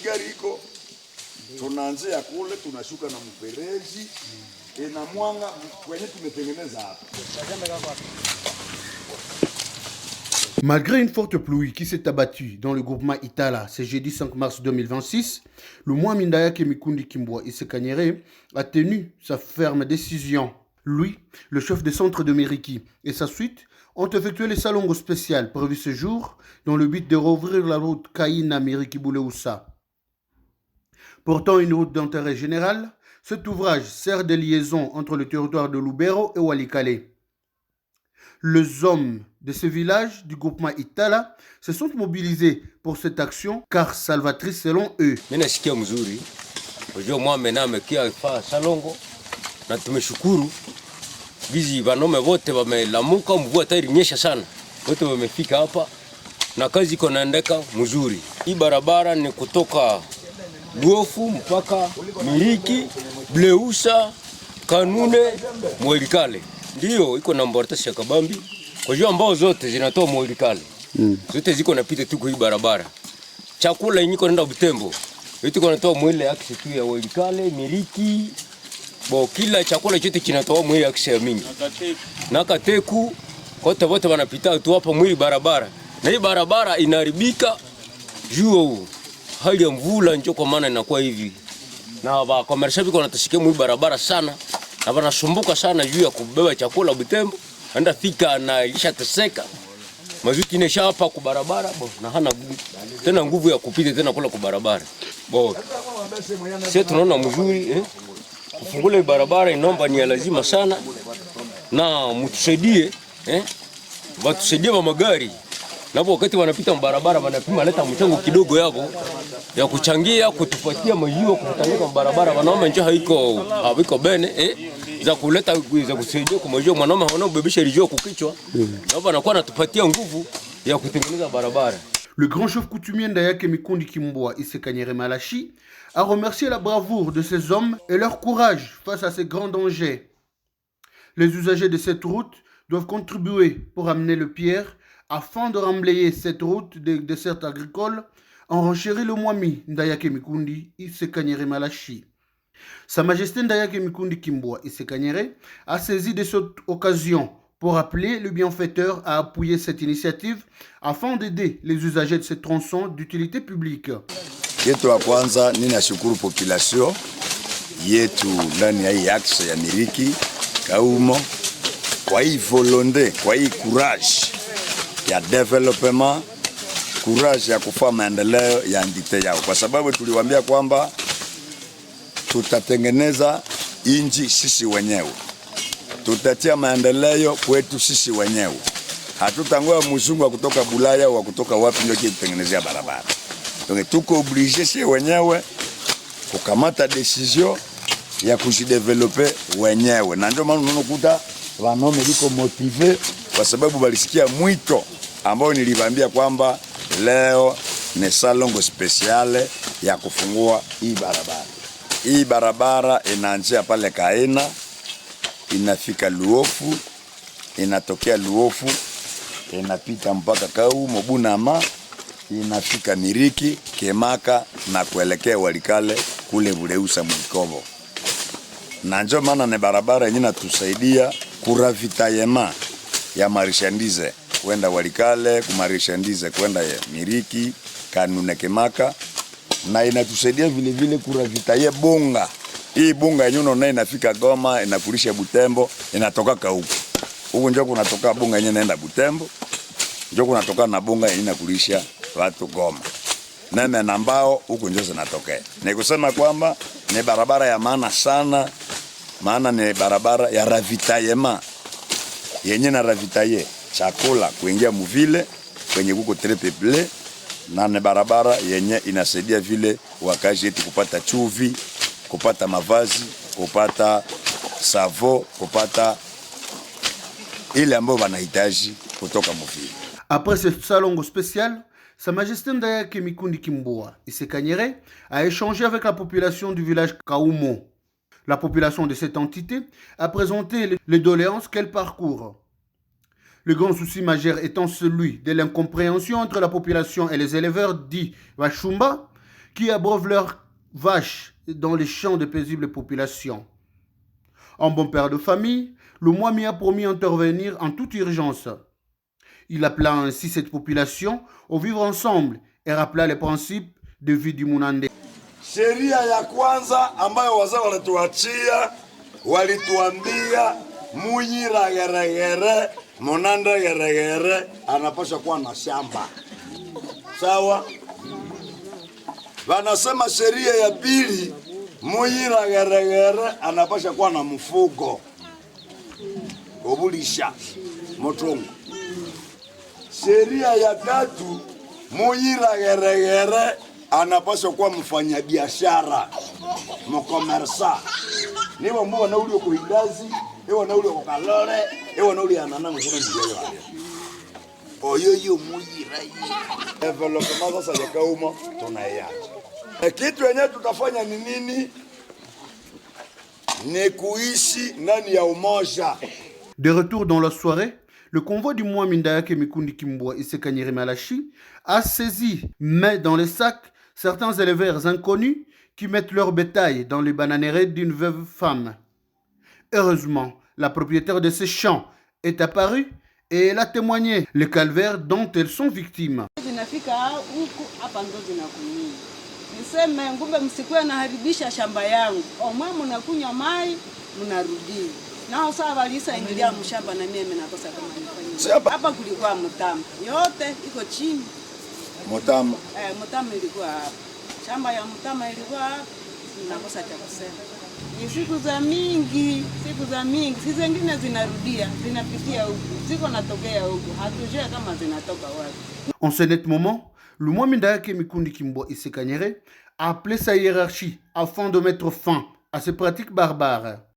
gari iko tunaanzia kule tunashuka na mfereji na mwanga kwenye tumetengeneza hapa. Malgré une forte pluie qui s'est abattue dans le groupement Itala ce jeudi 5 mars 2026, le Mwami Ndayake Mikundi Kimbwa Isse Kanyere a tenu sa ferme décision. Lui, le chef de centre de Miriki et sa suite ont effectué les salongo spécial prévu ce jour dans le but de rouvrir la route Kaina Miriki Bouleussa. Portant une route d'intérêt général, cet ouvrage sert de liaison entre le territoire de Lubero et Walikale. Les hommes de ce village du groupement Itala se sont mobilisés pour cette action car salvatrice selon eux. Mimi nasikia mzuri. Unajua mwame na amekia faa salongo na tumeshukuru. Bizi wanaume wote wamelamuka, mvua tayari nyesha sana. Wote wamefika hapa na kazi iko naendeka mzuri. Hii barabara ni kutoka Luofu mpaka Miriki, Bleusa, Kanune, Mwelikale. Ndio iko na mbortasha kabambi. Kwa hiyo ambao zote zinatoa Mwelikale. Zote ziko napita tu kwa hii barabara. Chakula yenyewe naenda Butembo. Yote iko natoa mwele aksi tu ya Mwelikale, Miriki. Kila chakula chote kinatoa mwele aksi ya mingi. Na Kateku kote wote wanapita tu hapa mwili barabara. Na hii barabara inaharibika juu hali ya mvula ndio kwa maana inakuwa hivi. Na ba commercial biko natashikia mwili barabara sana. Na wanasumbuka sana juu ya kubeba chakula Butembo. Anda fika na ilishateseka. Mazuki inesha hapa kwa barabara na hana tena nguvu ya kupita tena kula kwa barabara. Sisi tunaona mzuri kufungula barabara inaomba ni lazima sana na mtusaidie watusaidie wa magari. Na wakati wanapita barabara wanapima leta mchango kidogo yao ya kuchangia kutupatia majiwa kutanika barabara wanaomba njoo haiko bene za kuleta za kusaidia kwa majiwa mwanaume haona ubebisha lijio kukichwa na wanakuwa natupatia nguvu ya kutengeneza barabara. Le grand chef coutumier Ndayake Mikundi Kimbwa Isse Kanyere Malachi a remercié la bravoure de ces hommes et leur courage face à ces grands dangers. Les usagers de cette route doivent contribuer pour amener le pierre afin de remblayer cette route des desserts agricoles, en renchérit le Mwami Ndayake Mikundi Isse Kanyere Malachi. Sa Majesté Ndayake Mikundi Kimbwa Isse Kanyere a saisi de cette occasion pour appeler le bienfaiteur à appuyer cette initiative afin d'aider les usagers de ce tronçon d'utilité publique. Yetu wa kwanza ninashukuru population yetu ndani ya hii axe ya Miriki Kaumo kwa hii volonté, kwa hii courage ya development, courage ya kufanya maendeleo ya ndite yao, kwa sababu tuliwaambia kwamba tutatengeneza inji sisi wenyewe, tutatia maendeleo kwetu sisi wenyewe. Hatutangoa mzungu wa kutoka Bulaya au kutoka wapi ndio kutengenezea barabara. Donc tuko obligé sisi wenyewe kukamata decision ya kujideveloper wenyewe, na ndio maana unakuta wanaume liko motive kwa sababu walisikia mwito ambao niliwaambia kwamba leo ni salongo speciale ya kufungua hii barabara. Hii barabara inaanzia pale Kaina, inafika Luofu, inatokea Luofu, inapita mpaka Kaumo Bunama, inafika Miriki, Kemaka na kuelekea Walikale kule Buleusa Mwikobo. Na ndio maana ni barabara yenyewe inatusaidia kuravitayema ya marishandize kwenda Walikale, kumarishandize kwenda Miriki, Kanune, Kemaka, na inatusaidia vile vile kuravitaye bunga. Hii bunga yenyewe unaona inafika Goma, inakulisha Butembo, inatoka huko. Huko ndio kunatoka bunga yenyewe inaenda Butembo. Ndio kunatoka na bunga yenyewe inakulisha watu Goma. Nene na Mbao huko ndio zinatokea. Ni kusema kwamba ni barabara ya maana sana, maana ni barabara ya ravitayema. Yenye na ravitaye chakula kuingia muvile kwenye kuko trepeble, na ni barabara yenye inasaidia vile wakazi yetu kupata chuvi, kupata mavazi, kupata savo, kupata ile ambayo wanahitaji kutoka muvile. Après ce salongo spécial, Sa Majesté Ndayake Mikundi Kimbwa Isse Kanyere a échangé avec la population du village Kaumo. La population de cette entité a présenté les doléances qu'elle parcourt. Le grand souci majeur étant celui de l'incompréhension entre la population et les éleveurs dits Wachumba, qui abreuvent leurs vaches dans les champs de paisibles populations. En bon père de famille, le Mwami a promis intervenir en toute urgence. Il appela ainsi cette population au vivre ensemble et rappela les principes de vie du Munande. Sheria ya kwanza ambayo wazee walituachia, walituambia Muyira geregere, Munande geregere anapaswa kuwa na shamba. Sawa? Wanasema sheria ya pili, Muyira geregere anapaswa kuwa na mfugo. Obulisha motongo. Sheria ya tatu, Muyira geregere anapaswa kuwa mfanyabiashara, mkomersa. Niwa mbuwa na uli kuhindazi, ewa na uli kukalore, ewa na uli ananangu kuna mbiyo wale. Oyoyo Muyira hii. Development sasa ya kauma tunaiacha. Kitu yenye tutafanya ni nini? Ni kuishi ndani ya umoja. De retour dans la soirée, le convoi du Mwami Ndayake Mikundi Kimbwa Isse Kanyere Malachi a saisi, mais dans les sacs, certains éleveurs inconnus qui mettent leur bétail dans les bananeraies d'une veuve femme. Heureusement, la propriétaire de ces champs est apparue et elle a témoigné le calvaire dont elles sont victimes. Niseme ngumbe msikuwe naharibisha shamba yangu. Omwe mnakunywa mai, mnarudi. Nao sawa walisa ingilia mshamba na mimi nakosa kama nifanye. Hapa kulikuwa mtama. Yote iko chini. Mtama. Mtama ilikuwa hapa. Shamba ya mtama ilikuwa hapa. Nakosa cha kusema. Ni siku za mingi. Siku zingine zinarudia, zinapitia huko. Ziko natokea huko. Hatujui kama zinatoka wapi. En ce net moment, le Mwami Ndayake Mikundi Kimbwa Isse Kanyere a appelé sa hiérarchie afin de mettre fin à ces pratiques barbares.